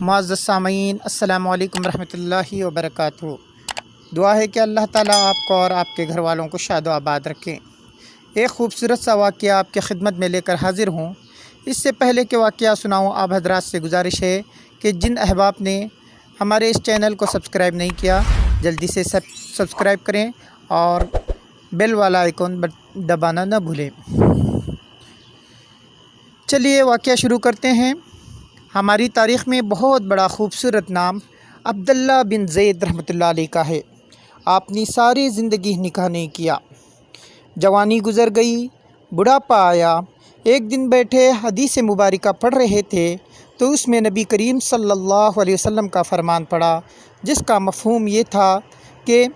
मुअज़्ज़ज़ सामीन, अस्सलामु अलैकुम रहमतुल्लाहि व बरकातुहू। दुआ है कि अल्लाह ताला आपको और आपके घर वालों को शाद व आबाद रखें। एक ख़ूबसूरत सा वाक़या आपके खिदमत में लेकर हाज़िर हूँ। इससे पहले कि वाक़या सुनाऊँ, आप हज़रात से गुजारिश है कि जिन अहबाब ने हमारे इस चैनल को सब्सक्राइब नहीं किया, जल्दी से सब्सक्राइब करें और बेल वाला आइकॉन दबाना न भूलें। चलिए वाक़या शुरू करते हैं। हमारी तारीख़ में बहुत बड़ा ख़ूबसूरत नाम अब्दुल्ला बिन ज़ैद रहमतुल्लाह अलैह का है। आपने सारी ज़िंदगी निकाह नहीं किया, जवानी गुज़र गई, बुढ़ापा आया। एक दिन बैठे हदीस मुबारका पढ़ रहे थे तो उसमें नबी करीम सल्लल्लाहु अलैहि वसल्लम का फ़रमान पड़ा, जिसका मफ़हूम ये था कि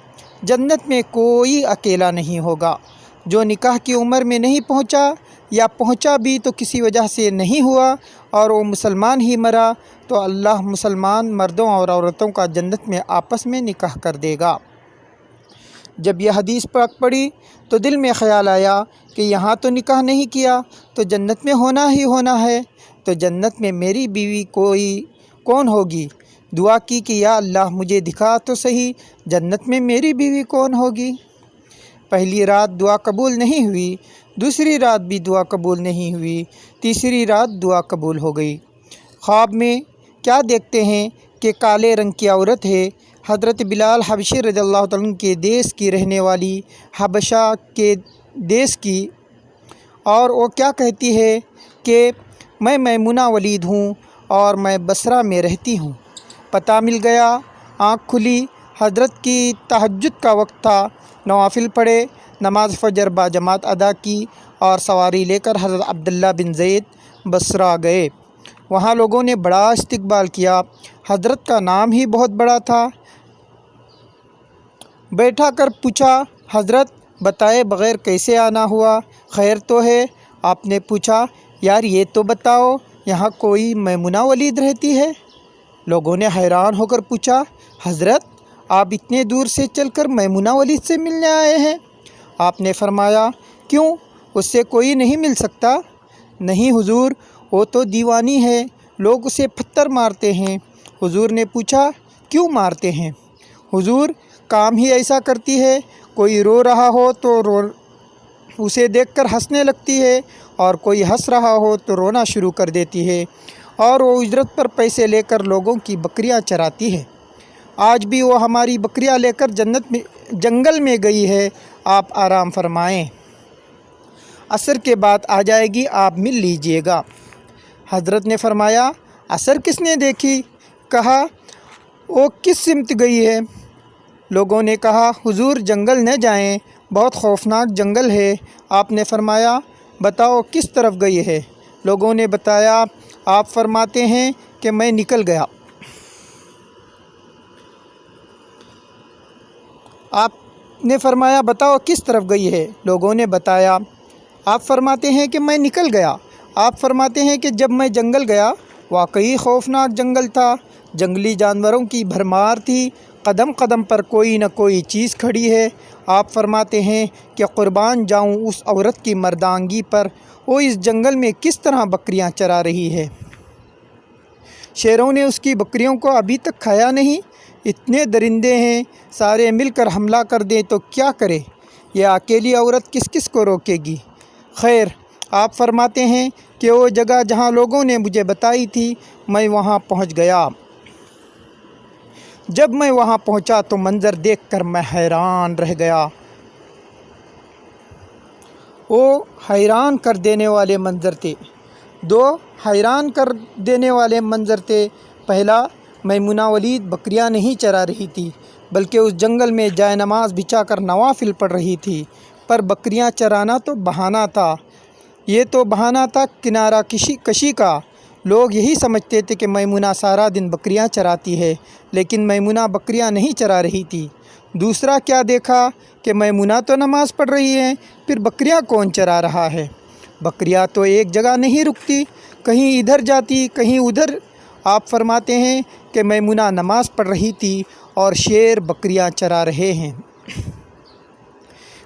जन्नत में कोई अकेला नहीं होगा। जो निकाह की उम्र में नहीं पहुंचा या पहुंचा भी तो किसी वजह से नहीं हुआ और वो मुसलमान ही मरा, तो अल्लाह मुसलमान मर्दों और औरतों का जन्नत में आपस में निकाह कर देगा। जब यह हदीस पाक पड़ी तो दिल में ख़याल आया कि यहाँ तो निकाह नहीं किया तो जन्नत में होना ही होना है, तो जन्नत में मेरी बीवी कौन होगी। दुआ की कि या अल्लाह मुझे दिखा तो सही, जन्नत में मेरी बीवी कौन होगी। पहली रात दुआ कबूल नहीं हुई, दूसरी रात भी दुआ कबूल नहीं हुई, तीसरी रात दुआ कबूल हो गई। ख्वाब में क्या देखते हैं कि काले रंग की औरत है, हज़रत बिलाल हबशी रज़ियल्लाहु तआला के देश की रहने वाली, हबशा के देश की, और वो क्या कहती है कि मैं मैमुना वलीद हूँ और मैं बसरा में रहती हूँ। पता मिल गया, आँख खुली, हज़रत की तहज्जुद का वक्त था। नवाफिल पढ़े, नमाज फ़जर बाजमात अदा की और सवारी लेकर हज़रत अब्दुल्ला बिन ज़ैद बसरा गए। वहाँ लोगों ने बड़ा इस्तकबाल किया। हज़रत का नाम ही बहुत बड़ा था। बैठा कर पूछा, हज़रत बताए बग़ैर कैसे आना हुआ, खैर तो है। आपने पूछा, यार ये तो बताओ यहाँ कोई मैमुना वलीद रहती है। लोगों ने हैरान होकर पूछा, हज़रत आप इतने दूर से चलकर मैमुना वलीद से मिलने आए हैं। आपने फरमाया, क्यों, उससे कोई नहीं मिल सकता। नहीं हुजूर, वो तो दीवानी है, लोग उसे पत्थर मारते हैं। हुजूर ने पूछा, क्यों मारते हैं। हुजूर, काम ही ऐसा करती है, कोई रो रहा हो तो उसे देखकर हंसने लगती है और कोई हंस रहा हो तो रोना शुरू कर देती है, और वो उजरत पर पैसे लेकर लोगों की बकरियां चराती है। आज भी वो हमारी बकरियां लेकर जंगल में गई है, आप आराम फरमाएं, असर के बाद आ जाएगी, आप मिल लीजिएगा। हज़रत ने फरमाया, असर किसने देखी। कहा, वो किस सिमत गई है। लोगों ने कहा, हुजूर जंगल न जाएं, बहुत खौफनाक जंगल है। आपने फरमाया, बताओ किस तरफ गई है। लोगों ने बताया, आप फरमाते हैं कि मैं निकल गया। आपने फरमाया, बताओ किस तरफ गई है। लोगों ने बताया, आप फरमाते हैं कि मैं निकल गया। आप फरमाते हैं कि जब मैं जंगल गया, वाकई खौफनाक जंगल था, जंगली जानवरों की भरमार थी, कदम कदम पर कोई न कोई चीज़ खड़ी है। आप फरमाते हैं कि कुर्बान जाऊं उस औरत की मर्दांगी पर, वो इस जंगल में किस तरह बकरियां चरा रही है। शेरों ने उसकी बकरियों को अभी तक खाया नहीं। इतने दरिंदे हैं, सारे मिलकर हमला कर दें तो क्या करे। यह अकेली औरत किस किस को रोकेगी। खैर, आप फरमाते हैं कि वो जगह जहाँ लोगों ने मुझे बताई थी, मैं वहाँ पहुँच गया। जब मैं वहाँ पहुँचा तो मंज़र देखकर मैं हैरान रह गया। वो हैरान कर देने वाले मंज़र थे। दो हैरान कर देने वाले मंज़र थे। पहला, मैमुना वलीद बकरियां नहीं चरा रही थी, बल्कि उस जंगल में जाए नमाज बिछाकर नवाफिल पढ़ रही थी। पर बकरियां चराना तो बहाना था। ये तो बहाना था किनारा कशी का। लोग यही समझते थे कि मैमुना सारा दिन बकरियां चराती है, लेकिन मैमुना बकरियां नहीं चरा रही थी। दूसरा क्या देखा कि मैमुना तो नमाज़ पढ़ रही है, फिर बकरियां कौन चरा रहा है। बकरियां तो एक जगह नहीं रुकती, कहीं इधर जाती कहीं उधर। आप फरमाते हैं कि मैमुना नमाज़ पढ़ रही थी और शेर बकरियां चरा रहे हैं।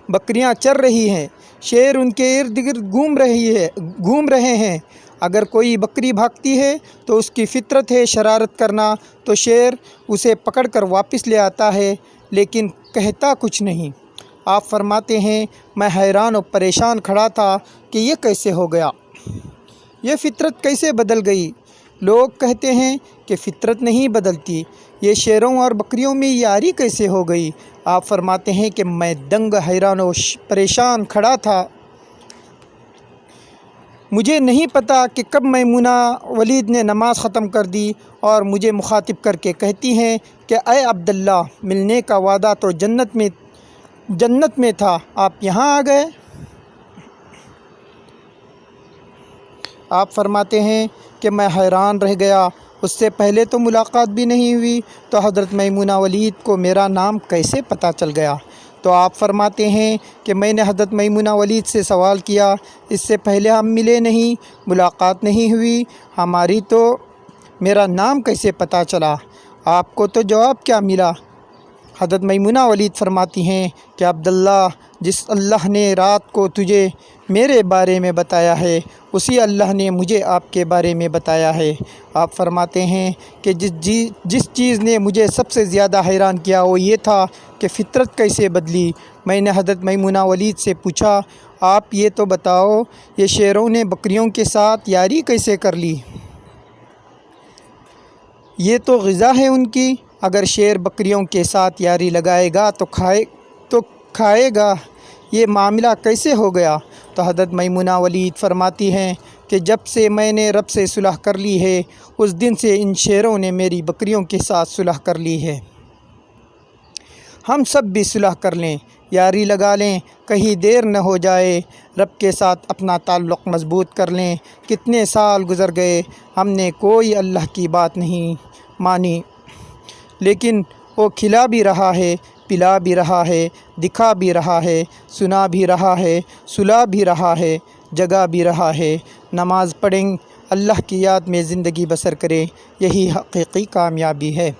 बकरियां चर रही हैं, शेर उनके इर्द गिर्द घूम रहे हैं। اگر کوئی بکری بھاگتی ہے تو اس کی فطرت ہے شرارت کرنا، تو شیر اسے پکڑ کر واپس لے آتا ہے، لیکن کہتا کچھ نہیں۔ آپ فرماتے ہیں میں حیران و پریشان کھڑا تھا کہ یہ کیسے ہو گیا، یہ فطرت کیسے بدل گئی؟ لوگ کہتے ہیں کہ فطرت نہیں بدلتی، یہ شیروں اور بکریوں میں یاری کیسے ہو گئی؟ آپ فرماتے ہیں کہ میں دنگ حیران و پریشان کھڑا تھا، مجھے نہیں پتہ کہ کب میمونہ ولید نے نماز ختم کر دی اور مجھے مخاطب کر کے کہتی ہیں کہ اے عبداللہ، ملنے کا وعدہ تو جنت میں تھا، آپ یہاں آ گئے۔ آپ فرماتے ہیں کہ میں حیران رہ گیا، اس سے پہلے تو ملاقات بھی نہیں ہوئی، تو حضرت میمونہ ولید کو میرا نام کیسے پتہ چل گیا؟ تو آپ فرماتے ہیں کہ میں نے حضرت میمونہ ولید سے سوال کیا، اس سے پہلے ہم ملے نہیں، ملاقات نہیں ہوئی ہماری، تو میرا نام کیسے پتہ چلا؟ آپ کو تو جواب کیا ملا؟ حضرت میمونہ ولید فرماتی ہیں کہ عبداللہ، جس اللہ نے رات کو تجھے میرے بارے میں بتایا ہے، اسی اللہ نے مجھے آپ کے بارے میں بتایا ہے۔ آپ فرماتے ہیں کہ جس چیز نے مجھے سب سے زیادہ حیران کیا وہ یہ تھا کہ فطرت کیسے بدلی۔ میں نے حضرت میمونہ ولید سے پوچھا، آپ یہ تو بتاؤ، یہ شیروں نے بکریوں کے ساتھ یاری کیسے کر لی؟ یہ تو غذا ہے ان کی، اگر شیر بکریوں کے ساتھ یاری لگائے گا تو کھائے گا، یہ معاملہ کیسے ہو گیا؟ تو حضرت میمونہ ولید فرماتی ہیں کہ جب سے میں نے رب سے صلح کر لی ہے، اس دن سے ان شیروں نے میری بکریوں کے ساتھ صلح کر لی ہے۔ ہم سب بھی صلح کر لیں، یاری لگا لیں، کہیں دیر نہ ہو جائے، رب کے ساتھ اپنا تعلق مضبوط کر لیں۔ کتنے سال گزر گئے، ہم نے کوئی اللہ کی بات نہیں مانی، لیکن وہ کھلا بھی رہا ہے، پلا بھی رہا ہے، دکھا بھی رہا ہے، سنا بھی رہا ہے، سلا بھی رہا ہے، جگا بھی رہا ہے۔ نماز پڑھیں، اللہ کی یاد میں زندگی بسر کریں، یہی حقیقی کامیابی ہے۔